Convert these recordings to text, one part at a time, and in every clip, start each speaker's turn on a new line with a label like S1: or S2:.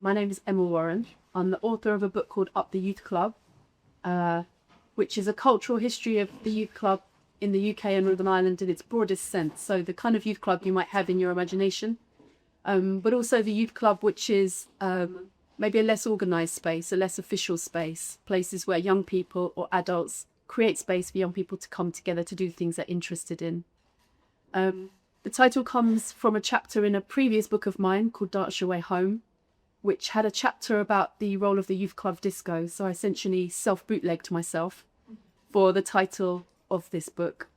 S1: My name is Emma Warren. I'm the author of a book called Up the Youth Club, which is a cultural history of the youth club in the UK and Northern Ireland in its broadest sense. So the kind of youth club you might have in your imagination, but also the youth club, which is maybe a less organised space, a less official space, places where young people or adults create space for young people to come together to do things they're interested in. The title comes from a chapter in a previous book of mine called Dance Your Way Home, which had a chapter about the role of the youth club disco. So I essentially self-bootlegged myself for the title of this book.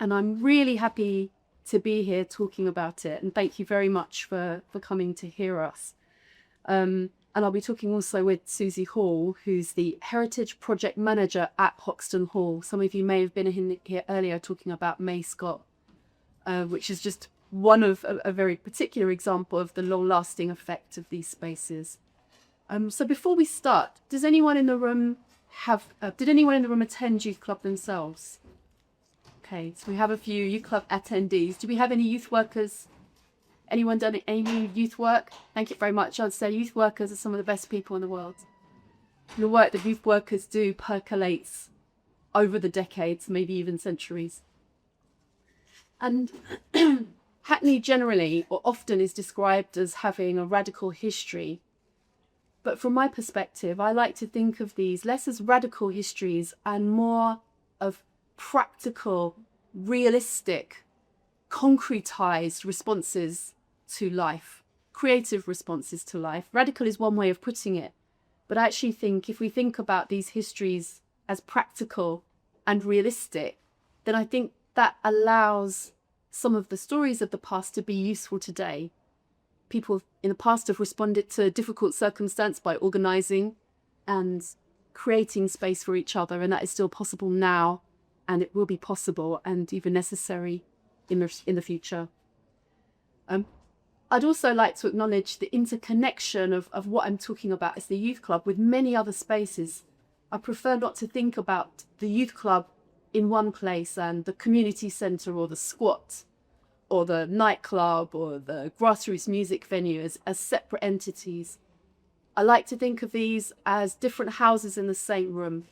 S1: And I'm really happy to be here talking about it. And thank you very much for coming to hear us. And I'll be talking also with Suzannah Hall, who's the Heritage Project Manager at Hoxton Hall. Some of you may have been in here earlier talking about May Scott, which is just one of a very particular example of the long-lasting effect of these spaces. So before we start, does anyone in the room did anyone in the room attend youth club themselves? Okay, so we have a few youth club attendees. Do we have any youth workers? Anyone done any youth work? Thank you very much. I'd say youth workers are some of the best people in the world. The work that youth workers do percolates over the decades, maybe even centuries. And Hackney generally, or often, is described as having a radical history. But from my perspective, I like to think of these less as radical histories and more of practical, realistic, concretized responses to life, creative responses to life. Radical is one way of putting it, but I actually think if we think about these histories as practical and realistic, then I think that allows some of the stories of the past to be useful today. People in the past have responded to difficult circumstance by organising and creating space for each other, and that is still possible now, and it will be possible and even necessary in the future. I'd also like to acknowledge the interconnection of what I'm talking about as the youth club with many other spaces. I prefer not to think about the youth club in one place and the community centre or the squat or the nightclub or the grassroots music venue as separate entities. I like to think of these as different houses in the same room.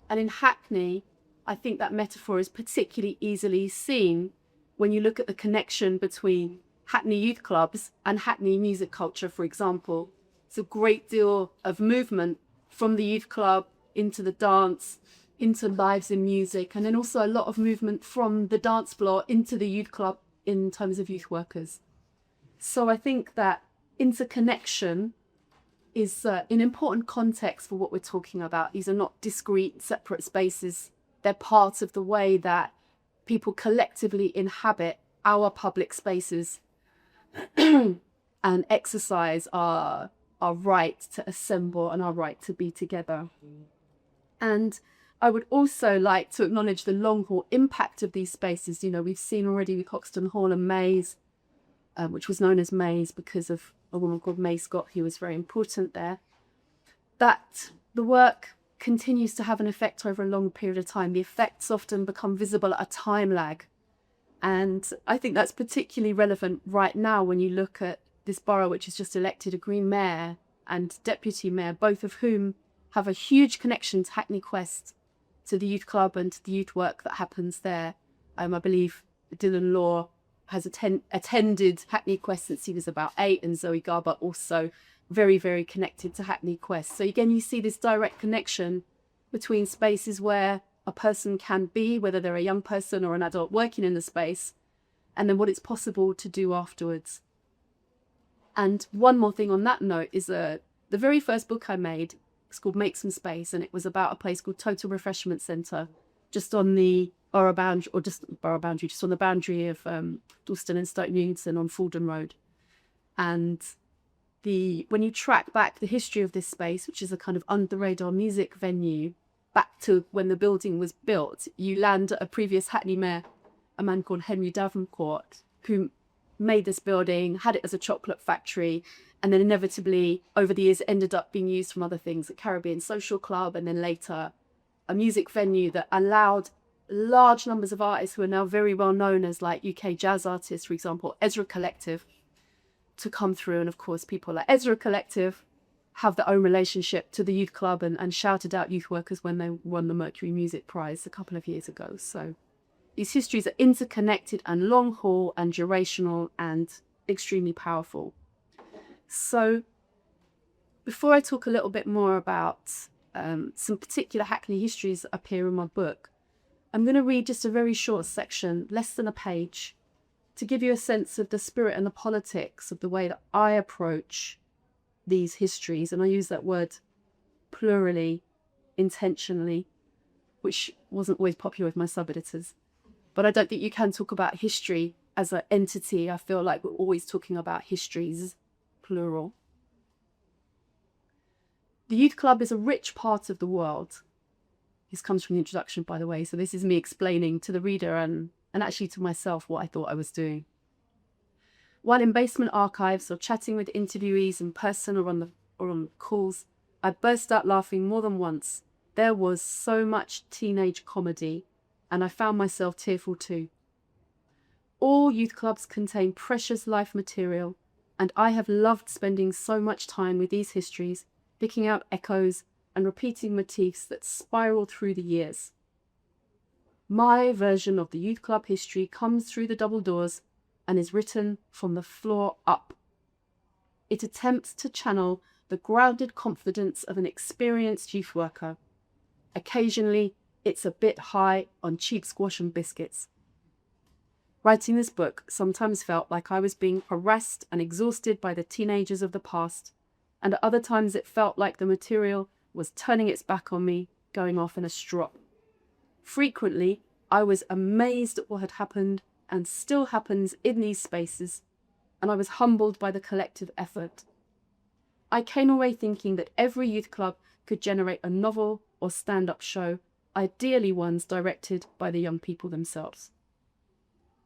S1: And in Hackney, I think that metaphor is particularly easily seen when you look at the connection between Hackney youth clubs and Hackney music culture, for example. It's a great deal of movement from the youth club into the dance, into lives in music, and then also a lot of movement from the dance floor into the youth club in terms of youth workers. So I think that interconnection is an important context for what we're talking about. These are not discrete, separate spaces. They're part of the way that people collectively inhabit our public spaces and exercise our right to assemble and our right to be together. And I would also like to acknowledge the long haul impact of these spaces. You know, we've seen already with Hoxton Hall and Maze, which was known as Maze because of a woman called May Scott, who was very important there, that the work continues to have an effect over a long period of time. The effects often become visible at a time lag. And I think that's particularly relevant right now when you look at this borough, which has just elected a Green mayor and deputy mayor, both of whom have a huge connection to Hackney Quest, to the youth club and to the youth work that happens there. I believe Dylan Law has attended Hackney Quest since he was about 8, and Zoe Garber also very, very connected to Hackney Quest. So again, you see this direct connection between spaces where a person can be, whether they're a young person or an adult working in the space, and then what it's possible to do afterwards. And one more thing on that note is the very first book I made. It's called Make Some Space, and it was about a place called Total Refreshment Centre, just on the borough boundary, or just on the boundary of Dalston and Stoke Newington on Fulden Road. And when you track back the history of this space, which is a kind of under-the-radar music venue, back to when the building was built, you land at a previous Hackney mayor, a man called Henry Davenport, who made this building, had it as a chocolate factory, and then inevitably over the years ended up being used from other things, a Caribbean social club, and then later a music venue that allowed large numbers of artists who are now very well known as like UK jazz artists, for example, Ezra Collective, to come through. And of course, people like Ezra Collective have their own relationship to the youth club and shouted out youth workers when they won the Mercury Music Prize a couple of years ago. So these histories are interconnected and long haul and durational and extremely powerful. So before I talk a little bit more about some particular Hackney histories that appear in my book, I'm going to read just a very short section, less than a page, to give you a sense of the spirit and the politics of the way that I approach these histories. And I use that word plurally, intentionally, which wasn't always popular with my sub-editors. But I don't think you can talk about history as an entity. I feel like we're always talking about histories, plural. The youth club is a rich part of the world. This comes from the introduction, by the way. So this is me explaining to the reader and actually to myself what I thought I was doing. While in basement archives or chatting with interviewees in person or on calls, I burst out laughing more than once. There was so much teenage comedy, and I found myself tearful too. All youth clubs contain precious life material, and I have loved spending so much time with these histories, picking out echoes and repeating motifs that spiral through the years. My version of the youth club history comes through the double doors and is written from the floor up. It attempts to channel the grounded confidence of an experienced youth worker. Occasionally, it's a bit high on cheap squash and biscuits. Writing this book sometimes felt like I was being harassed and exhausted by the teenagers of the past, and at other times it felt like the material was turning its back on me, going off in a strop. Frequently, I was amazed at what had happened and still happens in these spaces, and I was humbled by the collective effort. I came away thinking that every youth club could generate a novel or stand-up show, ideally ones directed by the young people themselves.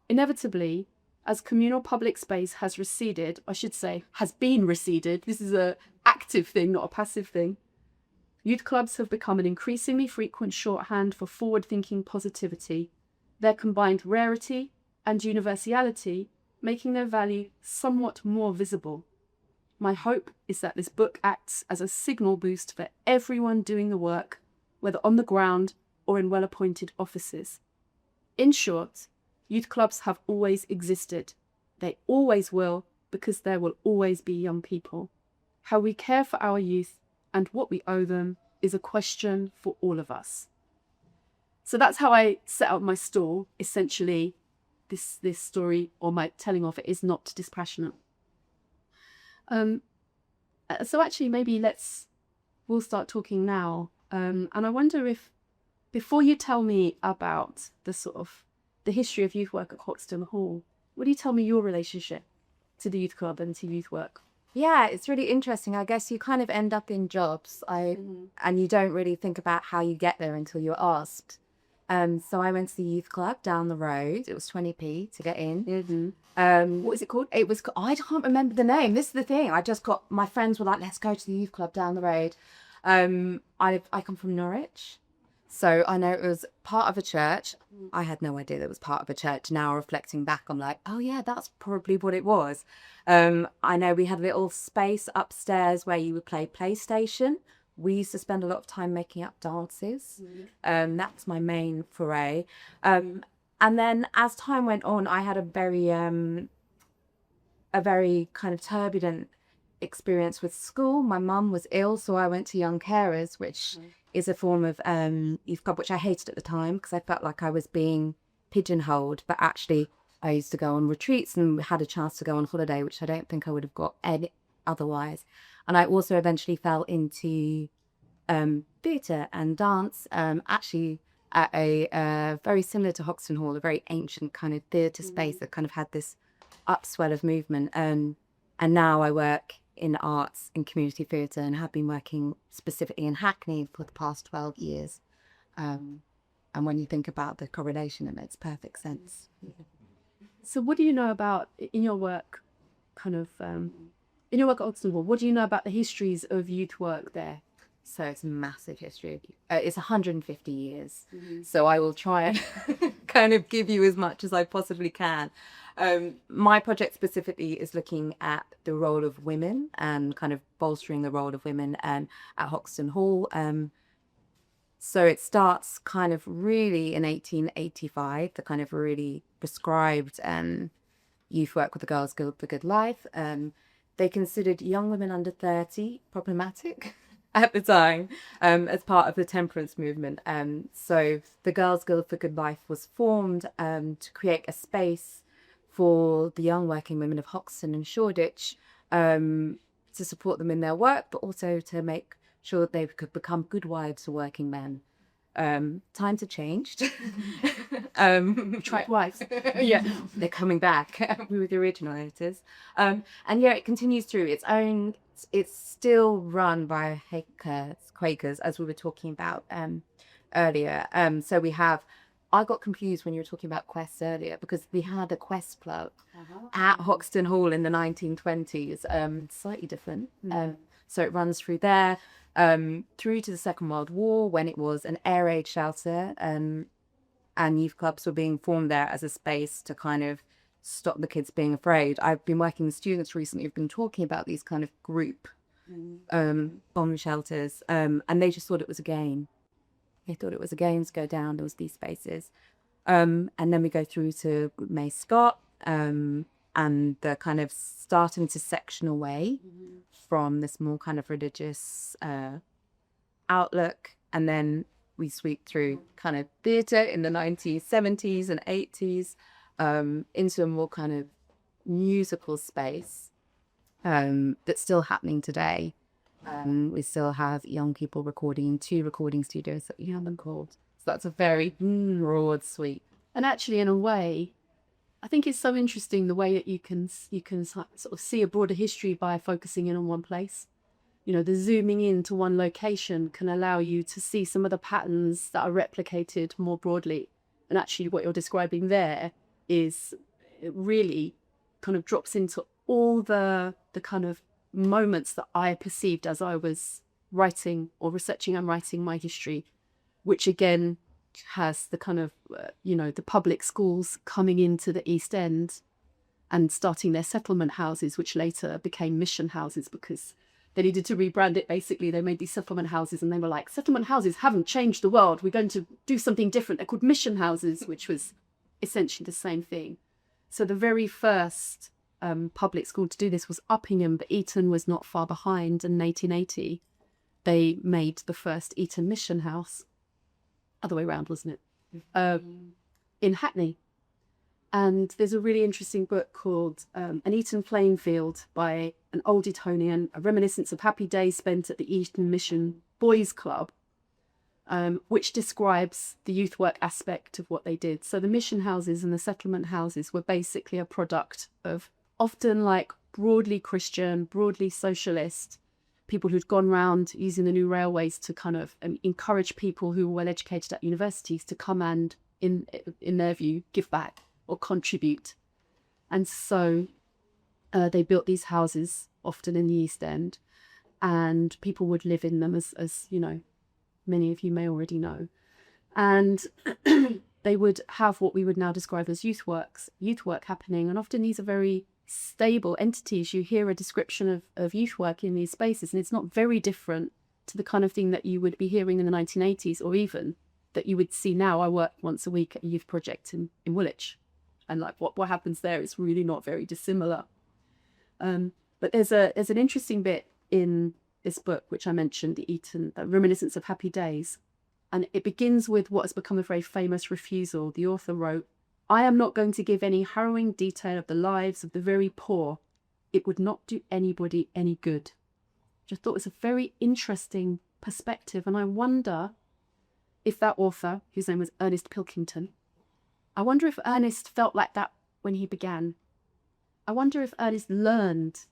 S1: Inevitably, as communal public space has receded, I should say, has been receded, this is an active thing, not a passive thing, youth clubs have become an increasingly frequent shorthand for forward-thinking positivity, their combined rarity and universality making their value somewhat more visible. My hope is that this book acts as a signal boost for everyone doing the work, whether on the ground or in well-appointed offices. In short, youth clubs have always existed. They always will, because there will always be young people. How we care for our youth and what we owe them is a question for all of us. So that's how I set up my stall. Essentially, this story, or my telling of it, is not dispassionate. So actually, maybe we'll start talking now. And I wonder if, before you tell me about the history of youth work at Hoxton Hall, would you tell me your relationship to the youth club and to youth work?
S2: Yeah, it's really interesting. I guess you kind of end up in jobs and you don't really think about how you get there until you're asked. So I went to the youth club down the road. It was 20p to get in.
S1: What is it called?
S2: I can't remember the name. This is the thing. My friends were like, let's go to the youth club down the road. I come from Norwich. So I know it was part of a church. I had no idea that it was part of a church. Now reflecting back, I'm like, oh yeah, that's probably what it was. I know we had a little space upstairs where you would play PlayStation. We used to spend a lot of time making up dances. That's my main foray. And then as time went on, I had a very kind of turbulent experience with school. My mum was ill, so I went to Young Carers, which is a form of youth club, which I hated at the time because I felt like I was being pigeonholed. But actually, I used to go on retreats and had a chance to go on holiday, which I don't think I would have got any otherwise. And I also eventually fell into theatre and dance, actually at a very similar to Hoxton Hall, a very ancient kind of theatre space that kind of had this upswell of movement. And now I work in arts in community theatre and have been working specifically in Hackney for the past 12 years. And when you think about the correlation, it makes perfect sense.
S1: So what do you know about, in your work, in your work at Hoxton Hall, what do you know about the histories of youth work there?
S2: So it's a massive history. It's 150 years. So I will try and kind of give you as much as I possibly can. My project specifically is looking at the role of women and kind of bolstering the role of women at Hoxton Hall. So it starts kind of really in 1885, the kind of really prescribed youth work with the Girls Guild for Good Life. They considered young women under 30 problematic at the time as part of the temperance movement. So the Girls Guild for Good Life was formed to create a space for the young working women of Hoxton and Shoreditch to support them in their work, but also to make sure that they could become good wives to working men. Times have changed.
S1: Tried wives.
S2: Yeah, they're coming back. We were the original editors. And yeah, it continues through its own. It's still run by Quakers, as we were talking about earlier. So we have. I got confused when you were talking about Quest earlier because we had a Quest club at Hoxton Hall in the 1920s. Slightly different. So it runs through there. Through to the Second World War, when it was an air raid shelter, and youth clubs were being formed there as a space to kind of stop the kids being afraid. I've been working with students recently who've been talking about these kind of group bomb shelters, and they just thought it was a game. They thought it was a game to go down. There was these spaces, and then we go through to May Scott, and the kind of start into sectional way from this more kind of religious outlook, and then we sweep through kind of theatre in the 1970s and 80s into a more kind of musical space that's still happening today. We still have young people recording in 2 recording studios that we haven't called. So that's a very broad sweep.
S1: And actually, in a way, I think it's so interesting the way that you can sort of see a broader history by focusing in on one place. You know, the zooming into one location can allow you to see some of the patterns that are replicated more broadly. And actually what you're describing there is it really kind of drops into all the kind of moments that I perceived as I was writing or researching and writing my history, which again has the kind of, the public schools coming into the East End and starting their settlement houses, which later became mission houses because they needed to rebrand it. Basically, they made these settlement houses and they were like, settlement houses haven't changed the world. We're going to do something different. They're called mission houses, which was essentially the same thing. So the very first public school to do this was Uppingham, but Eton was not far behind. In 1880, they made the first Eton mission house. Other way around, wasn't it? In Hackney. And there's a really interesting book called An Eton Playing Field by an old Etonian, a reminiscence of happy days spent at the Eton Mission Boys Club, which describes the youth work aspect of what they did. So the mission houses and the settlement houses were basically a product of often like broadly Christian, broadly socialist, people who'd gone round using the new railways to kind of encourage people who were well educated at universities to come and, in their view, give back or contribute. And so they built these houses often in the East End, and people would live in them, as you know, many of you may already know. And they would have what we would now describe as youth work happening. And often these are very stable entities. You hear a description of youth work in these spaces, and it's not very different to the kind of thing that you would be hearing in the 1980s, or even that you would see now. I work once a week at a youth project in Woolwich, and like what happens there is really not very dissimilar. But there's an interesting bit in this book which I mentioned, the Eton Reminiscence of Happy Days, and it begins with what has become a very famous refusal. The author wrote, "I am not going to give any harrowing detail of the lives of the very poor. It would not do anybody any good." Which I thought was a very interesting perspective. And I wonder if that author, whose name was Ernest Pilkington, I wonder if Ernest felt like that when he began. I wonder if Ernest learned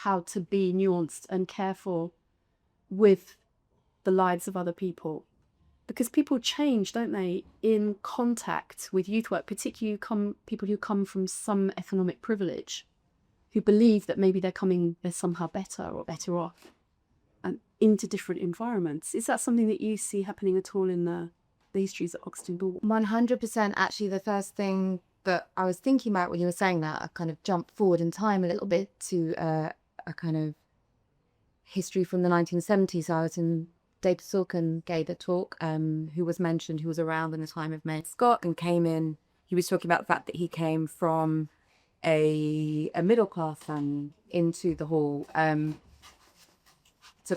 S1: how to be nuanced and careful with the lives of other people. Because people change, don't they, in contact with youth work, particularly people who come from some economic privilege, who believe that maybe they're somehow better or better off, and into different environments. Is that something that you see happening at all in the histories at Hoxton Hall?
S2: 100%. Actually, the first thing that I was thinking about when you were saying that, I kind of jumped forward in time a little bit to a kind of history from the 1970s. I was in David Silken gave a talk, who was mentioned, who was around in the time of May Scott and came in. He was talking about the fact that he came from a middle class family into the hall to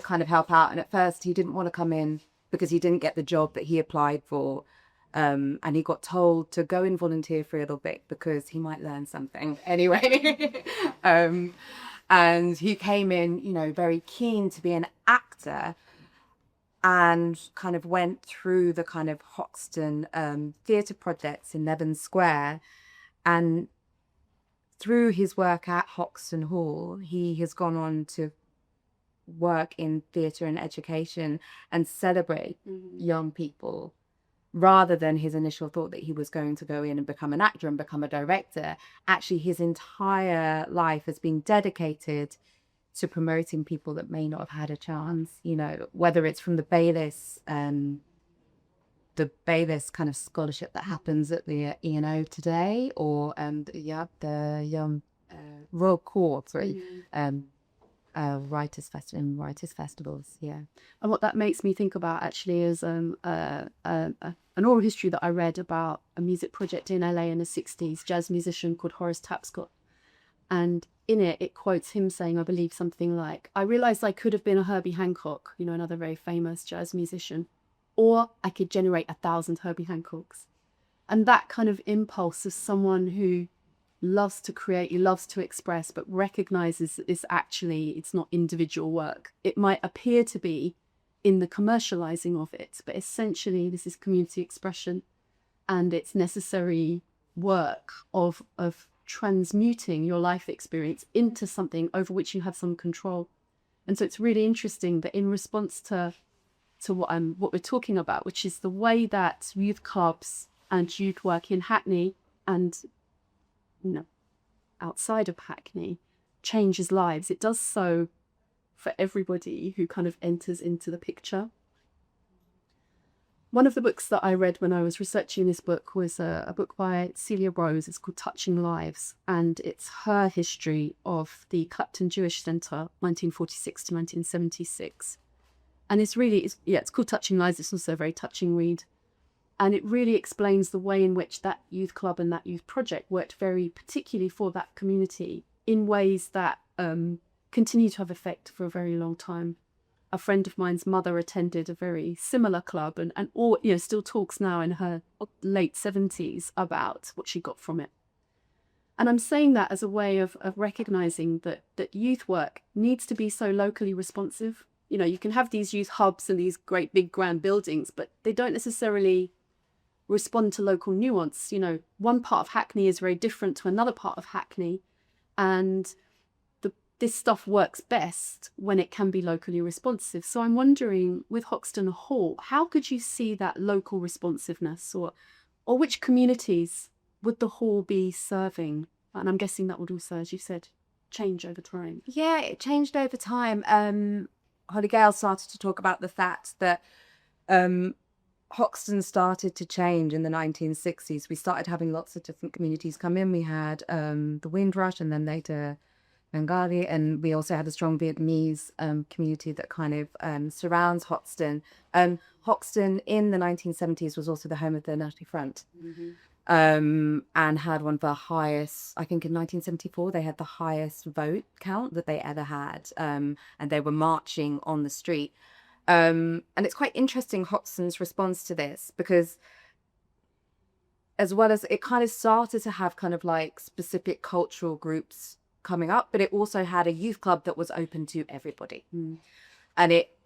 S2: kind of help out. And at first he didn't want to come in because he didn't get the job that he applied for. And he got told to go and volunteer for a little bit because he might learn something anyway. And he came in, you know, very keen to be an actor, and kind of went through the kind of Hoxton theatre projects in Leaven Square. And through his work at Hoxton Hall, he has gone on to work in theatre and education and celebrate young people, rather than his initial thought that he was going to go in and become an actor and become a director. Actually, his entire life has been dedicated to promoting people that may not have had a chance, you know, whether it's from the Baylis kind of scholarship that happens at the Eton today, or the Royal Court, writers festivals, yeah.
S1: And what that makes me think about actually is an oral history that I read about a music project in LA in the 60s, jazz musician called Horace Tapscott. And in it, it quotes him saying, I believe, something like, I realized I could have been a Herbie Hancock, you know, another very famous jazz musician, or I could generate 1,000 Herbie Hancocks. And that kind of impulse of someone who loves to create, he loves to express, but recognizes that it's not individual work. It might appear to be in the commercializing of it, but essentially this is community expression, and it's necessary work of transmuting your life experience into something over which you have some control. And so it's really interesting that in response to what we're talking about, which is the way that youth clubs and youth work in Hackney and, you know, outside of Hackney changes lives, it does so for everybody who kind of enters into the picture. One of the books that I read when I was researching this book was a book by Celia Rose. It's called Touching Lives, and it's her history of the Clapton Jewish Centre, 1946 to 1976. And it's called Touching Lives. It's also a very touching read. And it really explains the way in which that youth club and that youth project worked very particularly for that community in ways that continue to have effect for a very long time. A friend of mine's mother attended a very similar club and still talks now in her late 70s about what she got from it. And I'm saying that as a way of recognizing that youth work needs to be so locally responsive. You know, you can have these youth hubs and these great big grand buildings, but they don't necessarily respond to local nuance. You know, one part of Hackney is very different to another part of Hackney, and this stuff works best when it can be locally responsive. So I'm wondering, with Hoxton Hall, how could you see that local responsiveness, or which communities would the hall be serving? And I'm guessing that would also, as you said, change over time.
S2: Yeah, it changed over time. Holly Gale started to talk about the fact that Hoxton started to change in the 1960s. We started having lots of different communities come in. We had the Windrush, and then later Bengali, and we also had a strong Vietnamese community that kind of surrounds Hoxton. Hoxton in the 1970s was also the home of the National Front, and had one of the highest, I think in 1974, they had the highest vote count that they ever had, and they were marching on the street. And it's quite interesting, Hoxton's response to this, because as well as it kind of started to have kind of like specific cultural groups coming up, but it also had a youth club that was open to everybody. And it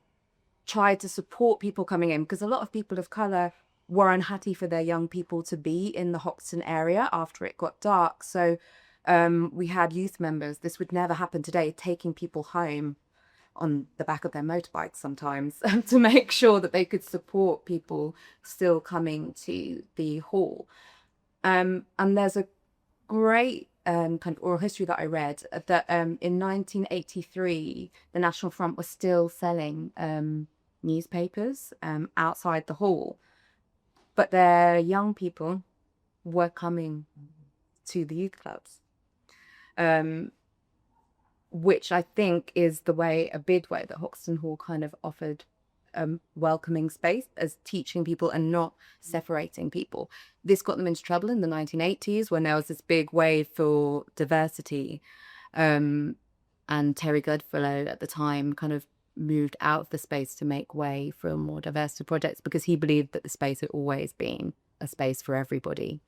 S2: tried to support people coming in, because a lot of people of colour were unhappy for their young people to be in the Hoxton area after it got dark. So we had youth members, this would never happen today, taking people home on the back of their motorbikes sometimes to make sure that they could support people still coming to the hall. And there's a great kind of oral history that I read that in 1983 the National Front was still selling newspapers outside the hall, but their young people were coming to the youth clubs, which I think is a big way that Hoxton Hall kind of offered welcoming space as teaching people and not separating people. This got them into trouble in the 1980s when there was this big wave for diversity. And Terry Goodfellow at the time kind of moved out of the space to make way for more diversity projects because he believed that the space had always been a space for everybody.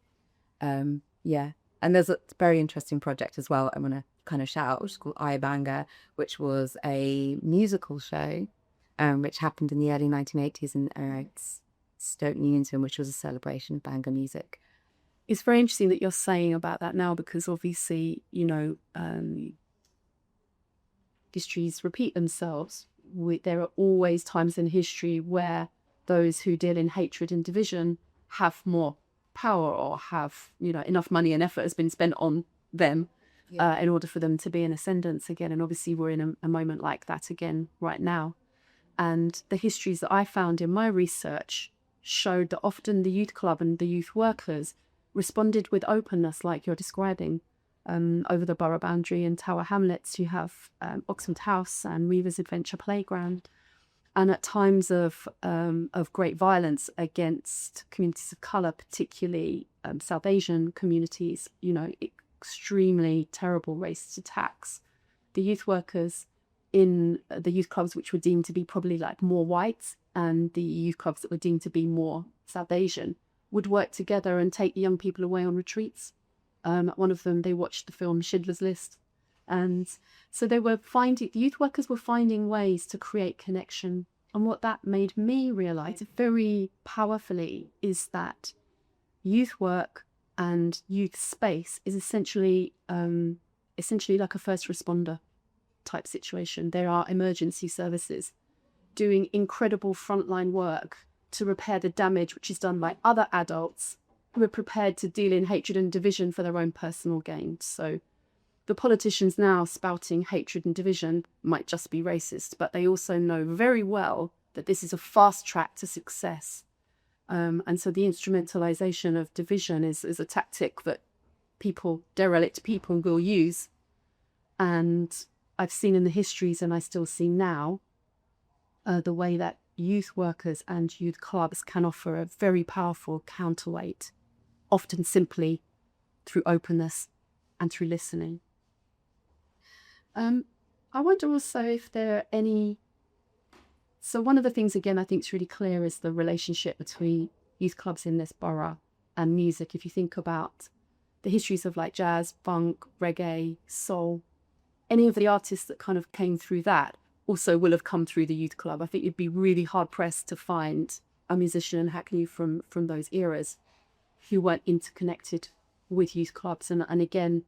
S2: Yeah. And there's a very interesting project as well I want to kind of shout out, which is called I Banga, which was a musical show which happened in the early 1980s in Stoke Newington, which was a celebration of Banga music.
S1: It's very interesting that you're saying about that now because obviously, histories repeat themselves. There are always times in history where those who deal in hatred and division have more power or have, enough money and effort has been spent on them in order for them to be in ascendance again. And obviously we're in a moment like that again right now. And the histories that I found in my research showed that often the youth club and the youth workers responded with openness like you're describing. Over the borough boundary in Tower Hamlets, you have Hoxton House and Weaver's Adventure Playground. And at times of great violence against communities of colour, particularly South Asian communities, extremely terrible racist attacks, the youth workers in the youth clubs, which were deemed to be probably like more white, and the youth clubs that were deemed to be more South Asian, would work together and take the young people away on retreats. At one of them, they watched the film Schindler's List. And so the youth workers were finding ways to create connection. And what that made me realise very powerfully is that youth work and youth space is essentially like a first responder type situation. There are emergency services doing incredible frontline work to repair the damage which is done by other adults who are prepared to deal in hatred and division for their own personal gain. So the politicians now spouting hatred and division might just be racist, but they also know very well that this is a fast track to success. And so the instrumentalization of division is a tactic that derelict people will use. And I've seen in the histories, and I still see now, the way that youth workers and youth clubs can offer a very powerful counterweight, often simply through openness and through listening. I wonder also if there are any... So one of the things, again, I think is really clear is the relationship between youth clubs in this borough and music. If you think about the histories of like jazz, funk, reggae, soul, any of the artists that kind of came through that also will have come through the youth club. I think you'd be really hard pressed to find a musician in Hackney from those eras who weren't interconnected with youth clubs. And again,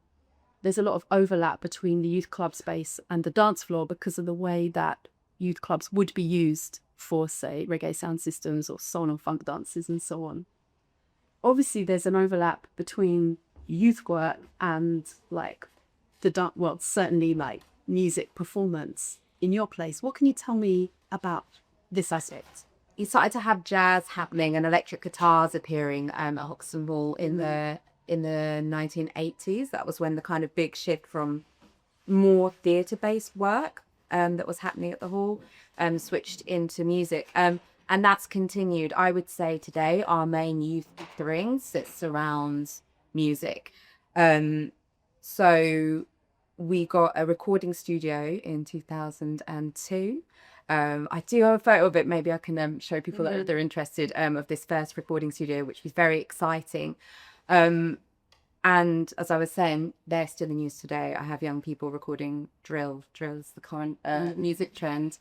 S1: there's a lot of overlap between the youth club space and the dance floor because of the way that youth clubs would be used for, say, reggae sound systems or soul and funk dances and so on. Obviously, there's an overlap between youth work and like certainly like music performance in your place. What can you tell me about this aspect?
S2: You started to have jazz happening and electric guitars appearing at Hoxton Hall in the 1980s. That was when the kind of big shift from more theatre-based work that was happening at the hall switched into music. And that's continued. I would say today our main youth gathering sits around music. So we got a recording studio in 2002. I do have a photo of it. Maybe I can show people that they're interested of this first recording studio, which was very exciting. And as I was saying, they're still in use today. I have young people recording drill. Drill is the current music trend.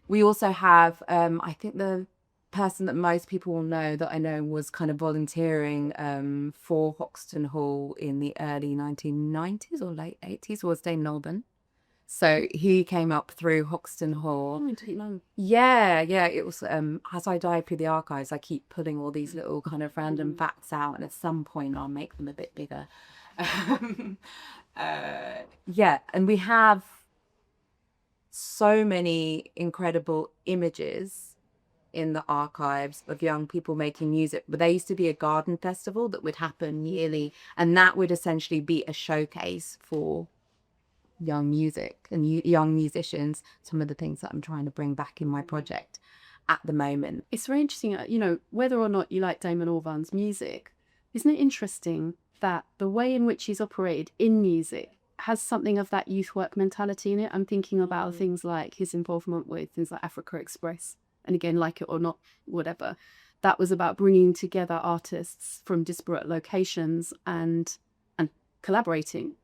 S2: We also have, I think the person that most people will know that I know was kind of volunteering for Hoxton Hall in the early 1990s or late 80s was Dane Nolban. So he came up through Hoxton Hall.
S1: Oh, I didn't know.
S2: Yeah. It was, as I dive through the archives, I keep pulling all these little kind of random facts out, and at some point I'll make them a bit bigger. And we have so many incredible images in the archives of young people making music. But there used to be a garden festival that would happen yearly, and that would essentially be a showcase for young music and young musicians. Some of the things that I'm trying to bring back in my project at the moment.
S1: It's very interesting, whether or not you like Damon Albarn's music, isn't it interesting that the way in which he's operated in music has something of that youth work mentality in it? I'm thinking about things like his involvement with things like Africa Express, and again, like it or not, whatever. That was about bringing together artists from disparate locations and collaborating.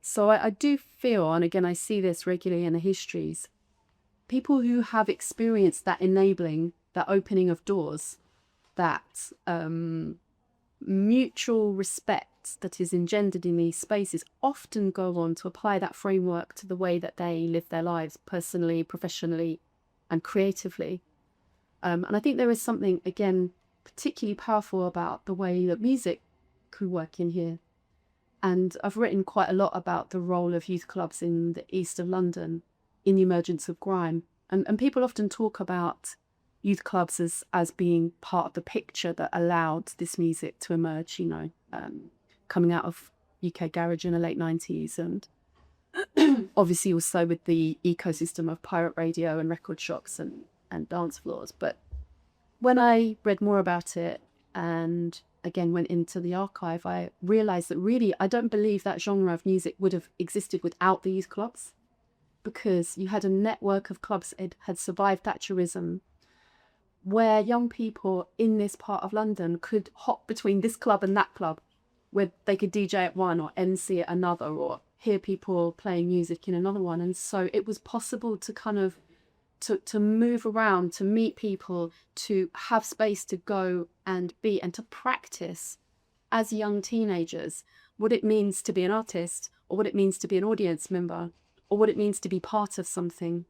S1: So I do feel, and again, I see this regularly in the histories, people who have experienced that enabling, that opening of doors, that mutual respect that is engendered in these spaces often go on to apply that framework to the way that they live their lives personally, professionally, and creatively. And I think there is something, again, particularly powerful about the way that music could work in here. And I've written quite a lot about the role of youth clubs in the east of London in the emergence of grime. And people often talk about youth clubs as being part of the picture that allowed this music to emerge, coming out of UK garage in the late 90s, and obviously also with the ecosystem of pirate radio and record shops and dance floors. But when I read more about it and again went into the archive, I realised that really I don't believe that genre of music would have existed without the youth clubs, because you had a network of clubs that had survived Thatcherism, where young people in this part of London could hop between this club and that club, where they could DJ at one or MC at another or hear people playing music in another one. And so it was possible to kind of to move around, to meet people, to have space to go and be and to practice as young teenagers what it means to be an artist, or what it means to be an audience member, or what it means to be part of something.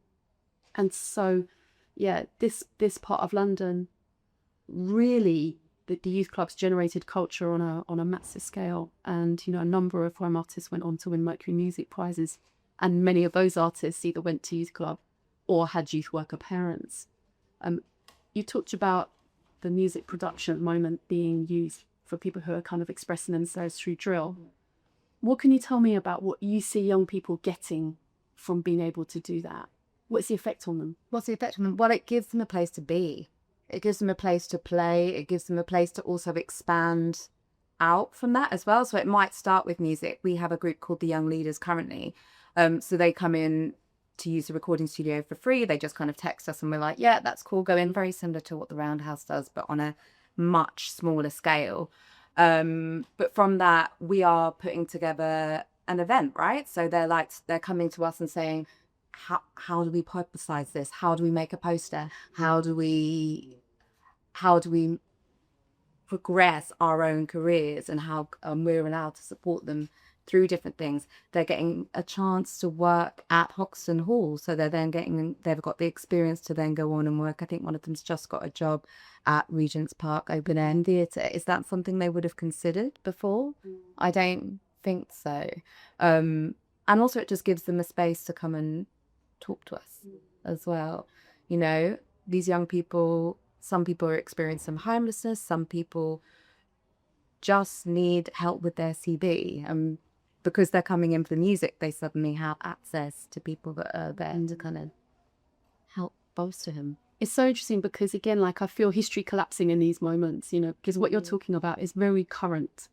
S1: And so yeah, this part of London, really, the youth clubs generated culture on a massive scale. And a number of foreign artists went on to win Mercury Music Prizes, and many of those artists either went to youth club or had youth worker parents. You talked about the music production at the moment being used for people who are kind of expressing themselves through drill. What can you tell me about what you see young people getting from being able to do that? What's the effect on them?
S2: What's the effect on them? Well, it gives them a place to be. It gives them a place to play. It gives them a place to also expand out from that as well. So it might start with music. We have a group called the Young Leaders currently. So they come in to use the recording studio for free. They just kind of text us and we're like, yeah, that's cool. Go in. Very similar to what the Roundhouse does, but on a much smaller scale. But from that, we are putting together an event, right? So they're coming to us and saying, how do we publicize this? How do we make a poster? How do we progress our own careers, and how we're allowed to support them through different things? They're getting a chance to work at Hoxton Hall, so they've got the experience to then go on and work. I think one of them's just got a job at Regent's Park Open Air Theatre. Is that something they would have considered before? I don't think so. And also it just gives them a space to come and talk to us as well. These young people, some people are experiencing some homelessness, some people just need help with their CV, and because they're coming in for the music, they suddenly have access to people that are there to kind of help bolster him.
S1: It's so interesting because, again, I feel history collapsing in these moments, because what you're talking about is very current.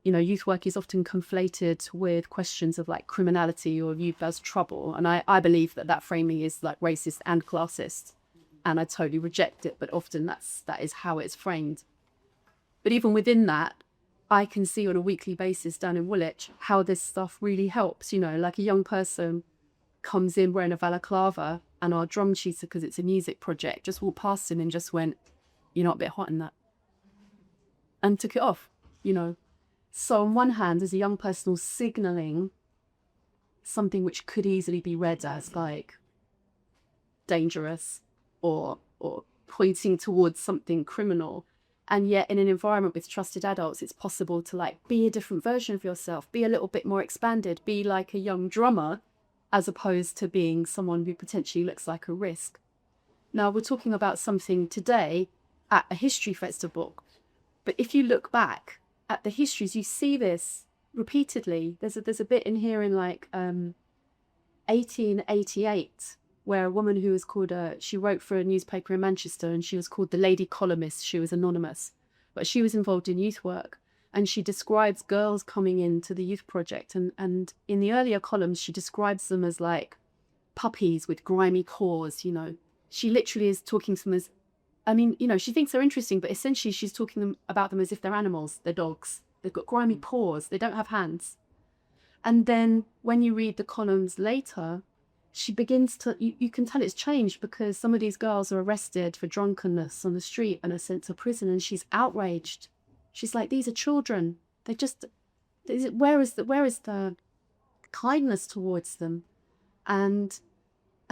S1: Youth work is often conflated with questions of criminality or youth as trouble. And I believe that framing is racist and classist. And I totally reject it. But often that is how it's framed. But even within that, I can see on a weekly basis down in Woolwich how this stuff really helps. A young person comes in wearing a balaclava, and our drum tutor, because it's a music project, just walked past him and just went, "You're not a bit hot in that," and took it off, So on one hand, as a young person signalling something which could easily be read as dangerous or pointing towards something criminal. And yet in an environment with trusted adults, it's possible to be a different version of yourself, be a little bit more expanded, be like a young drummer, as opposed to being someone who potentially looks like a risk. Now, we're talking about something today at a history festival, but if you look back at the histories, you see this repeatedly. There's a bit in here in like 1888 where a woman who was called, she wrote for a newspaper in Manchester, and she was called the Lady Columnist. She was anonymous, but she was involved in youth work. And she describes girls coming into the youth project. And in the earlier columns, she describes them as like puppies with grimy paws, you know. She literally is talking to them as, I mean, you know, she thinks they're interesting, but essentially she's talking about them as if they're animals. They're dogs. They've got grimy paws. They don't have hands. And then when you read the columns later, she begins to, you can tell it's changed, because some of these girls are arrested for drunkenness on the street and are sent to prison, and she's outraged. She's like, these are children. They just, where is the kindness towards them? And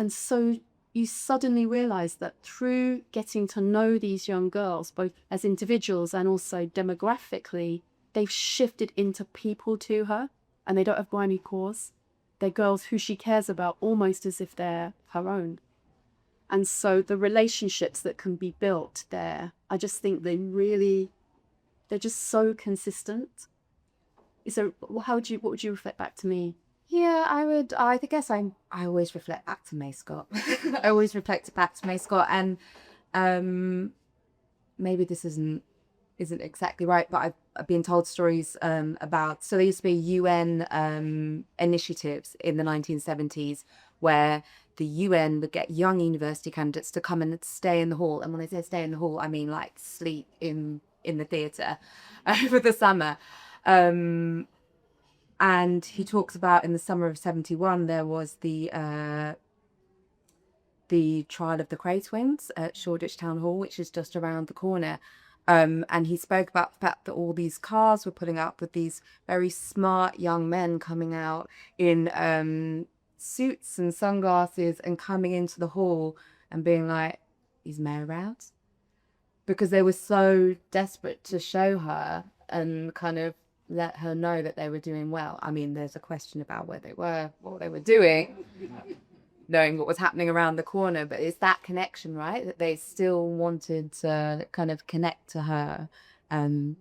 S1: so you suddenly realize that through getting to know these young girls, both as individuals and also demographically, they've shifted into people to her, and they don't have grimy paws. They're girls who she cares about almost as if they're her own. And so the relationships that can be built there, I just think they're just so consistent. So what would you reflect back to me?
S2: Yeah, I guess I always reflect back to May Scott. I always reflect back to May Scott, and maybe this isn't exactly right, but I've been told stories about, so there used to be UN initiatives in the 1970s where the UN would get young university candidates to come and stay in the hall. And when I say stay in the hall, I mean like sleep in the theatre over the summer. And he talks about in the summer of 71, there was the trial of the Cray twins at Shoreditch Town Hall, which is just around the corner. And he spoke about the fact that all these cars were pulling up with these very smart young men coming out in suits and sunglasses and coming into the hall and being like, is Mayor out? Because they were so desperate to show her and kind of let her know that they were doing well. I mean, there's a question about where they were, what they were doing, knowing what was happening around the corner, but it's that connection, right? That they still wanted to kind of connect to her and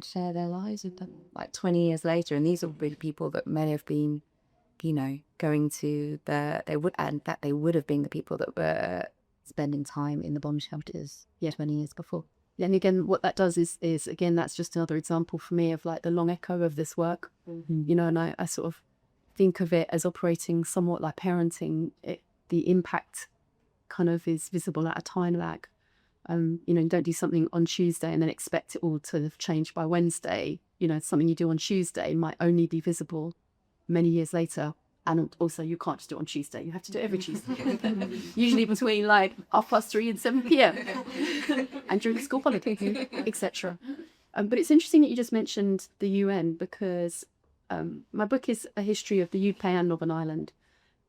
S2: share their lives with them, like 20 years later. And these are really people that may have been, you know, going to they would have been the people that were spending time in the bomb shelters 20 years before.
S1: And again, what that does is again, that's just another example for me of like the long echo of this work, you know, and I sort of think of it as operating somewhat like parenting. The impact kind of is visible at a time lag. You know, you don't do something on Tuesday and then expect it all to have changed by Wednesday. You know, something you do on Tuesday might only be visible many years later. And also, you can't just do it on Tuesday. You have to do it every Tuesday. Usually between like 3:30 and 7 p.m. and during school holidays, etc. But it's interesting that you just mentioned the UN, because my book is a history of the UK and Northern Ireland.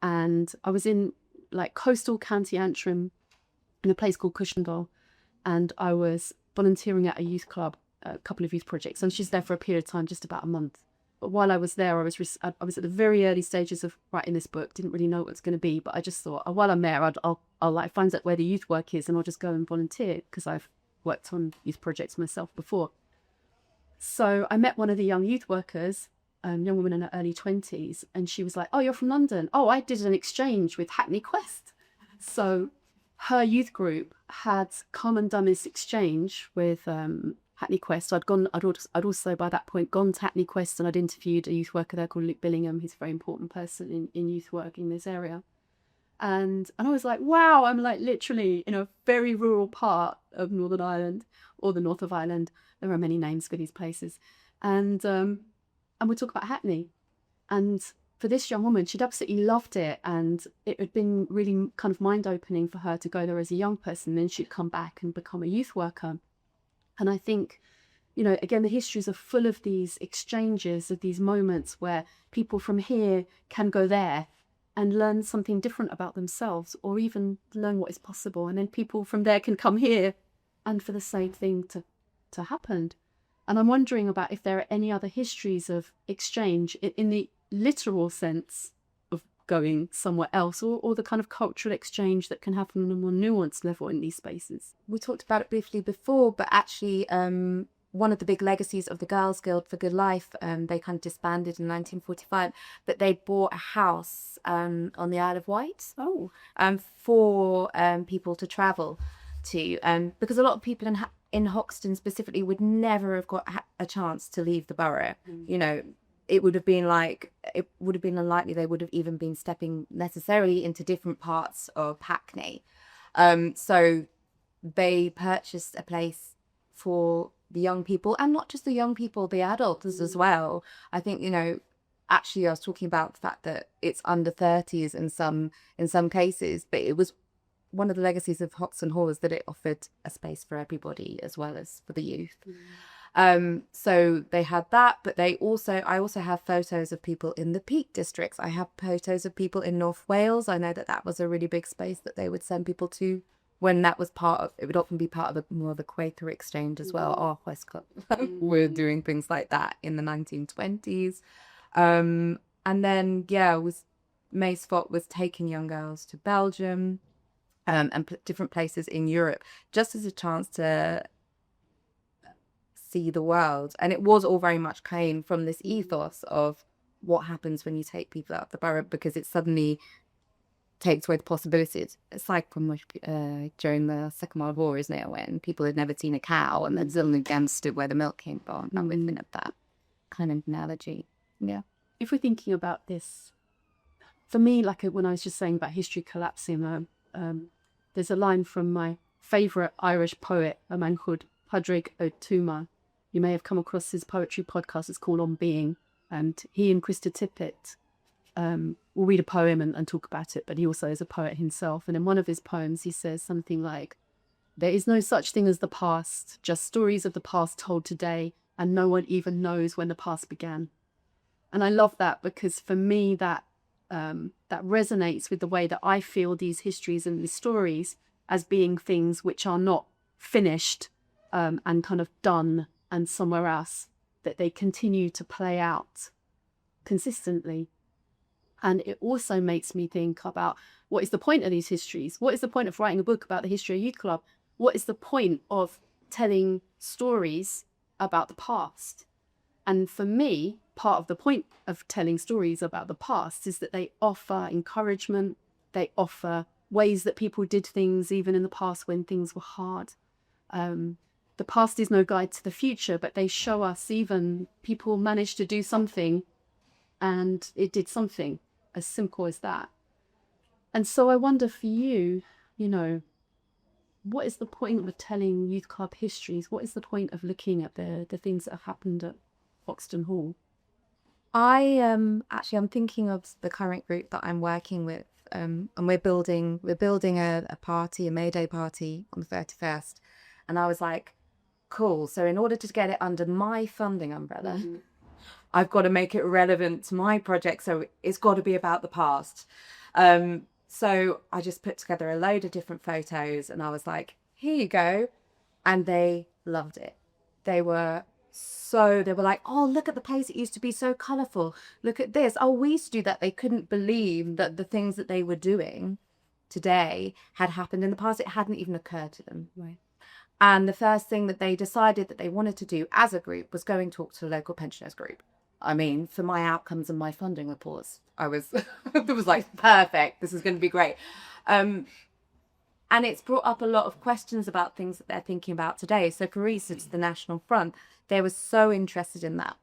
S1: And I was in like coastal County Antrim in a place called Cushendall. And I was volunteering at a youth club, a couple of youth projects. And she's there for a period of time, just about a month. But while I was there, I was at the very early stages of writing this book. Didn't really know what it was going to be, but I just thought, while I'm there, I'll like find out where the youth work is, and I'll just go and volunteer, because I've worked on youth projects myself before. So I met one of the young youth workers, young woman in her early 20s, and she was like, "Oh, you're from London? Oh, I did an exchange with Hackney Quest." So her youth group had come and done this exchange with Hackney Quest. I'd also by that point gone to Hackney Quest, and I'd interviewed a youth worker there called Luke Billingham. He's a very important person in youth work in this area. And I was like, wow, I'm like literally in a very rural part of Northern Ireland, or the north of Ireland. There are many names for these places. And we talk about Hackney. And for this young woman, she'd absolutely loved it. And it had been really kind of mind-opening for her to go there as a young person. Then she'd come back and become a youth worker. And I think, you know, again, the histories are full of these exchanges, of these moments where people from here can go there and learn something different about themselves, or even learn what is possible. And then people from there can come here and for the same thing to happen. And I'm wondering about if there are any other histories of exchange in the literal sense of going somewhere else, or the kind of cultural exchange that can happen on a more nuanced level in these spaces.
S2: We talked about it briefly before, but actually one of the big legacies of the Girls Guild for Good Life, they kind of disbanded in 1945, but they bought a house on the Isle of Wight for people to travel to, because a lot of people in Hoxton specifically would never have got a chance to leave the borough. You know, it would have been unlikely they would have even been stepping necessarily into different parts of Hackney. So they purchased a place for the young people, and not just the young people, the adults as well. I think, you know, actually I was talking about the fact that it's under 30s in some cases, but it was one of the legacies of Hoxton Hall is that it offered a space for everybody as well as for the youth. So they had that, but I also have photos of people in the Peak Districts. I have photos of people in North Wales. I know that was a really big space that they would send people to when that was it would often be part of more of a Quaker exchange as well. Our West Club were doing things like that in the 1920s. And then, Mace Fott was taking young girls to Belgium and different places in Europe just as a chance to see the world. And it was all very much came from this ethos of what happens when you take people out of the borough, because it suddenly takes away the possibilities. It's like during the Second World War, isn't it, when people had never seen a cow and then suddenly understood where the milk came from. I'm thinking of that kind of analogy. Yeah.
S1: If we're thinking about this, for me, like when I was just saying about history collapsing, there's a line from my favourite Irish poet, a man called Padraig Ó Tuama. You may have come across his poetry podcast. It's called On Being, and he and Krista Tippett will read a poem and talk about it, but he also is a poet himself. And in one of his poems, he says something like, "There is no such thing as the past, just stories of the past told today, and no one even knows when the past began." And I love that, because for me, that resonates with the way that I feel these histories and these stories as being things which are not finished and kind of done and somewhere else, that they continue to play out consistently. And it also makes me think about, what is the point of these histories? What is the point of writing a book about the history of Youth Club? What is the point of telling stories about the past? And for me, part of the point of telling stories about the past is that they offer encouragement. They offer ways that people did things even in the past when things were hard. The past is no guide to the future, but they show us even people managed to do something and it did something as simple as that. And so I wonder for you, you know, what is the point of telling youth club histories? What is the point of looking at the things that have happened at Hoxton Hall?
S2: I'm thinking of the current group that I'm working with, and we're building a party, a May Day party on the 31st, and I was like, cool. So in order to get it under my funding umbrella, I've got to make it relevant to my project. So it's got to be about the past. So I just put together a load of different photos, and I was like, here you go, and they loved it. They were like, oh, look at the place. It used to be so colourful. Look at this. Oh, we used to do that. They couldn't believe that the things that they were doing today had happened in the past. It hadn't even occurred to them.
S1: Right.
S2: And the first thing that they decided that they wanted to do as a group was go and talk to a local pensioners group. I mean, for my outcomes and my funding reports, it was like, perfect. This is going to be great. And it's brought up a lot of questions about things that they're thinking about today. So for instance, the National Front, they were so interested in that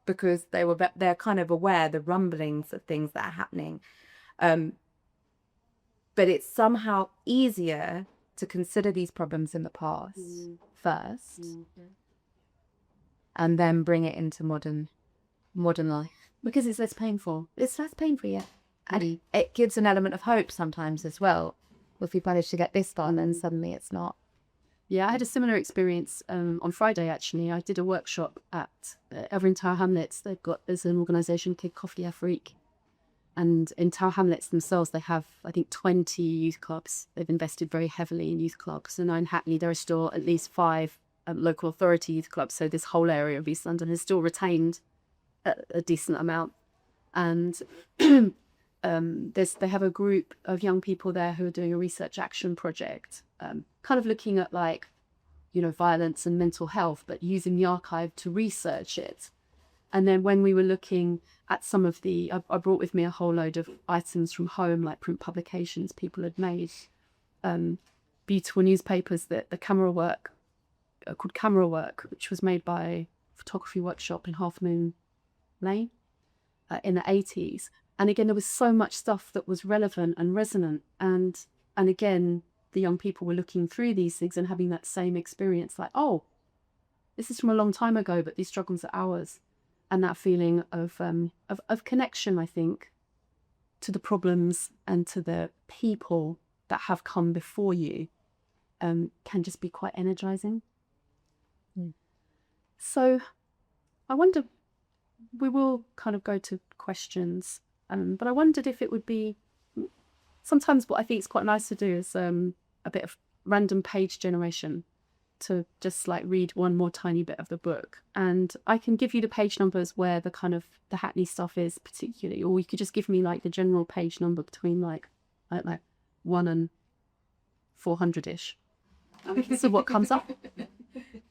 S2: because they're kind of aware the rumblings of things that are happening. But it's somehow easier to consider these problems in the past first and then bring it into modern life.
S1: Because it's less painful.
S2: It's less painful, yeah. And it gives an element of hope sometimes as well. If we manage to get this done and suddenly it's not.
S1: Yeah, I had a similar experience on Friday, actually. I did a workshop at over in Tower Hamlets. There's an organisation called Coffee Afrique. And in Tower Hamlets themselves, they have, I think, 20 youth clubs. They've invested very heavily in youth clubs. And in Hackney, there are still at least 5 local authority youth clubs. So this whole area of East London has still retained a decent amount. And they have a group of young people there who are doing a research action project, kind of looking at like, violence and mental health, but using the archive to research it. And then when we were looking at some of I brought with me a whole load of items from home, like print publications people had made, beautiful newspapers, that the camera work, called Camera Work, which was made by a photography workshop in Half Moon Lane in the 80s. And again, there was so much stuff that was relevant and resonant. And again, the young people were looking through these things and having that same experience, like, oh, this is from a long time ago, but these struggles are ours. And that feeling of connection, I think, to the problems and to the people that have come before you, can just be quite energizing. So I wonder, we will kind of go to questions, but I wondered if it would be, sometimes what I think is quite nice to do is a bit of random page generation, to just like read one more tiny bit of the book. And I can give you the page numbers where the kind of the Hackney stuff is particularly, or you could just give me like the general page number between like, I don't know, 1 and 400-ish. So what comes up?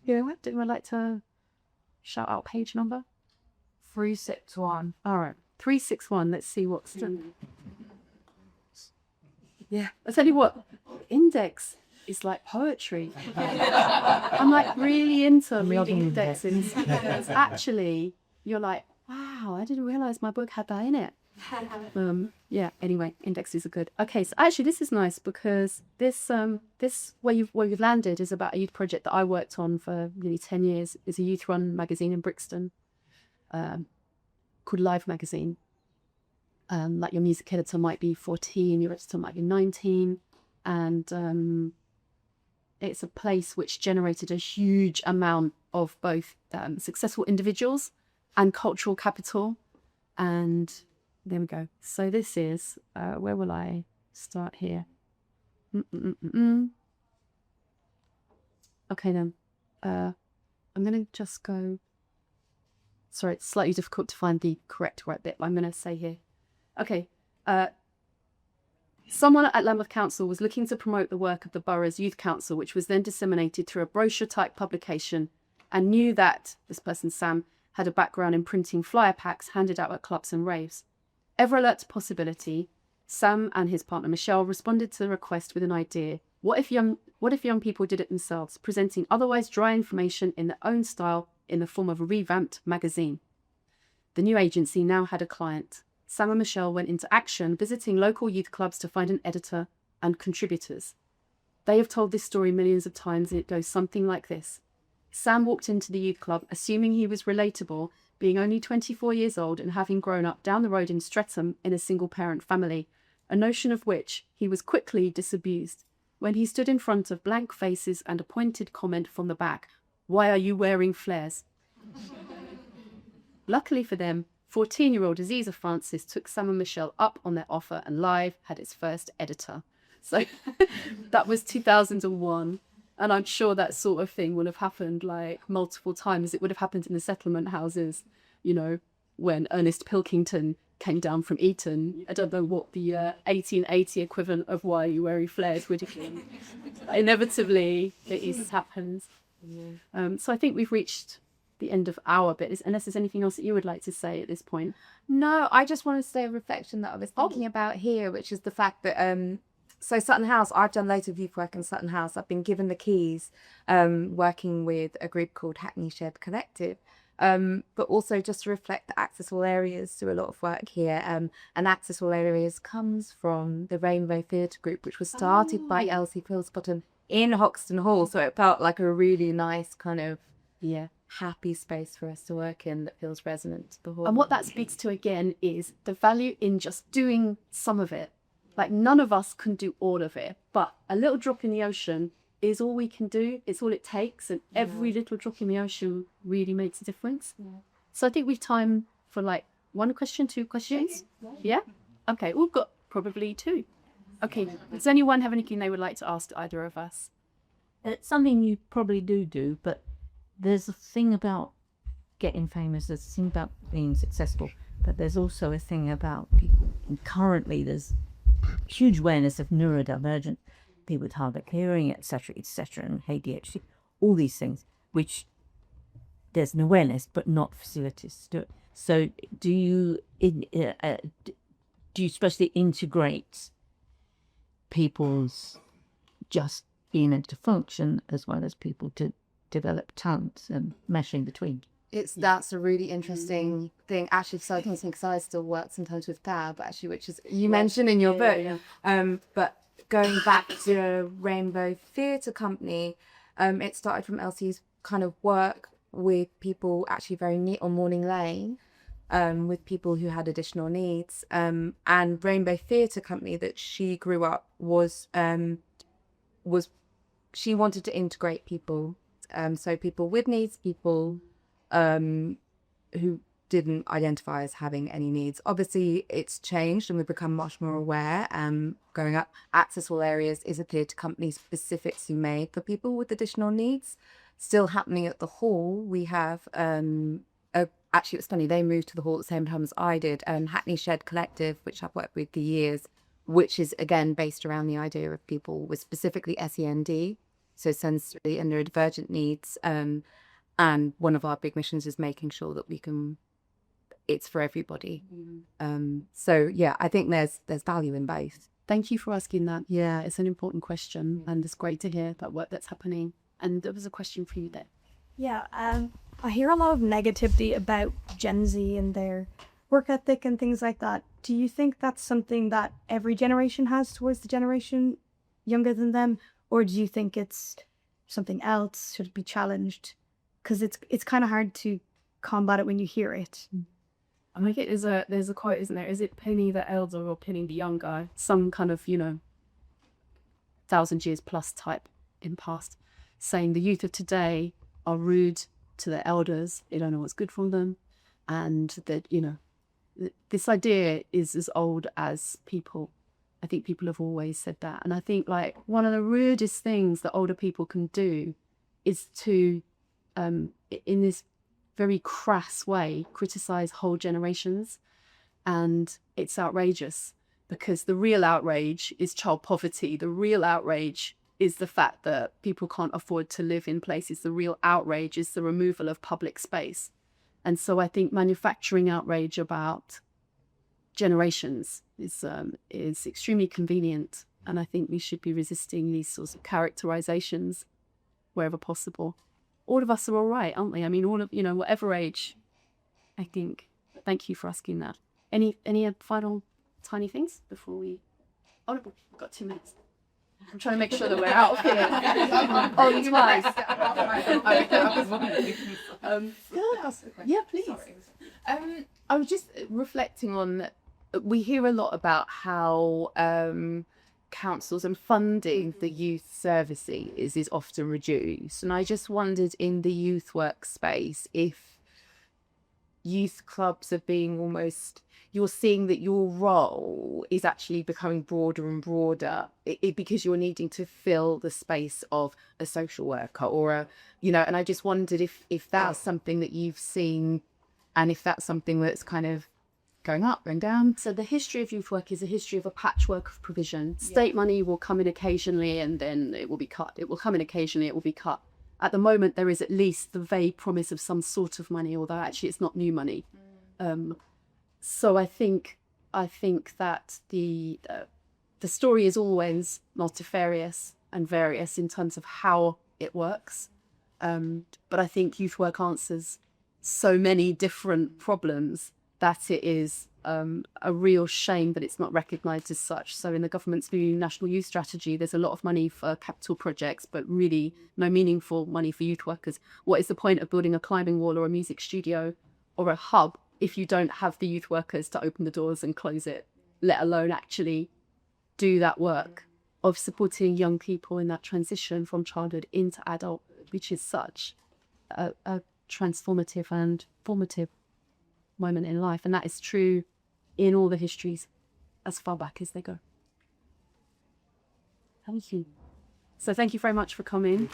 S1: What do I like to shout out page number?
S3: 361.
S1: All right, 361. Let's see what's done. Yeah, I tell you what, index is like poetry. I'm like really into reading indexes, because actually you're like, wow, I didn't realize my book had that in it. Yeah, anyway, indexes are good. Okay, so actually this is nice, because this where you've landed is about a youth project that I worked on for nearly 10 years. It's a youth run magazine in Brixton, called Live Magazine. Like your music editor might be 14, your editor might be 19, and it's a place which generated a huge amount of both successful individuals and cultural capital. And there we go. So this is, where will I start here? Okay then. I'm going to just go, sorry, it's slightly difficult to find the correct right bit, but I'm going to say here. Okay. Someone at Lambeth Council was looking to promote the work of the borough's youth council, which was then disseminated through a brochure-type publication, and knew that this person, Sam, had a background in printing flyer packs handed out at clubs and raves. Ever alert to possibility, Sam and his partner Michelle responded to the request with an idea. What if young people did it themselves, presenting otherwise dry information in their own style in the form of a revamped magazine? The new agency now had a client. Sam and Michelle went into action, visiting local youth clubs to find an editor and contributors. They have told this story millions of times, and it goes something like this. Sam walked into the youth club, assuming he was relatable, being only 24 years old and having grown up down the road in Streatham in a single-parent family, a notion of which he was quickly disabused when he stood in front of blank faces and a pointed comment from the back, "Why are you wearing flares?" Luckily for them, 14-year-old Aziza Francis took Sam and Michelle up on their offer, and Live had its first editor. So that was 2001. And I'm sure that sort of thing would have happened like multiple times. It would have happened in the settlement houses, when Ernest Pilkington came down from Eton. I don't know what the 1880 equivalent of "Why are you wearing flares" would have been. Inevitably, it happens. Yeah. So I think we've reached the end of our bit, unless there's anything else that you would like to say at this point.
S2: No, I just want to say a reflection that I was thinking about here, which is the fact that so Sutton House, I've done loads of youth work in Sutton House. I've been given the keys, working with a group called Hackney Shared Collective, but also just to reflect the accessible areas, do a lot of work here. And accessible areas comes from the Rainbow Theatre Group, which was started by Elsie Philspotton in Hoxton Hall. So it felt like a really nice kind of happy space for us to work in that feels resonant to the hall.
S1: And what that speaks to again is the value in just doing some of it. Like, none of us can do all of it, but a little drop in the ocean is all we can do. It's all it takes, and every little drop in the ocean really makes a difference. So I think we've time for like one question, two questions. Yeah? Okay, we've got probably two. Okay, does anyone have anything they would like to ask either of us?
S3: It's something you probably do, but there's a thing about getting famous, there's a thing about being successful. but there's also a thing about people. And currently, there's huge awareness of neurodivergent people with hard of hearing, etc., and ADHD, all these things, which there's an awareness, but not facilities to do it. So, do you especially integrate people's just being able to function as well as people to develop talents and meshing between?
S2: That's a really interesting thing, actually, because I still work sometimes with TAB, actually, which is you mentioned in your book. But going back to Rainbow Theatre Company, it started from Elsie's kind of work with people actually very neat on Morning Lane, with people who had additional needs. And Rainbow Theatre Company that she grew up was she wanted to integrate people, so people with needs, people who didn't identify as having any needs. Obviously, it's changed and we've become much more aware. Growing up, Accessible Areas is a theatre company specifically made for people with additional needs. Still happening at the hall, we have actually, it was funny, they moved to the hall at the same time as I did. Hackney Shed Collective, which I've worked with for years, which is again based around the idea of people with specifically SEND, so sensory and neurodivergent needs. And one of our big missions is making sure that it's for everybody. So yeah, I think there's value in both.
S1: Thank you for asking that. Yeah, it's an important question, and it's great to hear that work that's happening. And there was a question for you there.
S4: Yeah, I hear a lot of negativity about Gen Z and their work ethic and things like that. Do you think that's something that every generation has towards the generation younger than them? Or do you think it's something else, should it be challenged? Because it's kind of hard to combat it when you hear it.
S1: I think there's a quote, isn't there? Is it penny the elder or penny the younger? Some kind of, 1,000 years plus type in past, saying the youth of today are rude to their elders. They don't know what's good for them. And that, this idea is as old as people. I think people have always said that. And I think like one of the rudest things that older people can do is to, in this very crass way, criticize whole generations. And it's outrageous, because the real outrage is child poverty. The real outrage is the fact that people can't afford to live in places. The real outrage is the removal of public space. And so I think manufacturing outrage about generations is extremely convenient. And I think we should be resisting these sorts of characterizations wherever possible. All of us are all right, aren't we? I mean, all of, whatever age, I think. Thank you for asking that. Any final tiny things before we... Oh, no, we've got 2 minutes. I'm trying to make sure that we're out of here. Oh, you might. Yeah, please.
S5: I was just reflecting on, we hear a lot about how councils and funding the youth services is often reduced. And I just wondered in the youth workspace if youth clubs are being almost... you're seeing that your role is actually becoming broader and broader because you're needing to fill the space of a social worker or and I just wondered if that's something that you've seen and if that's something that's kind of going up, going down.
S1: So the history of youth work is a history of a patchwork of provision. State money will come in occasionally and then it will be cut. It will come in occasionally, it will be cut. At the moment, there is at least the vague promise of some sort of money, although actually it's not new money. So I think that the story is always multifarious and various in terms of how it works. But I think youth work answers so many different problems that it is a real shame that it's not recognised as such. So in the government's new National Youth Strategy, there's a lot of money for capital projects, but really no meaningful money for youth workers. What is the point of building a climbing wall or a music studio or a hub if you don't have the youth workers to open the doors and close it, let alone actually do that work of supporting young people in that transition from childhood into adulthood, which is such a transformative and formative moment in life. And that is true in all the histories as far back as they go. Thank you. So thank you very much for coming.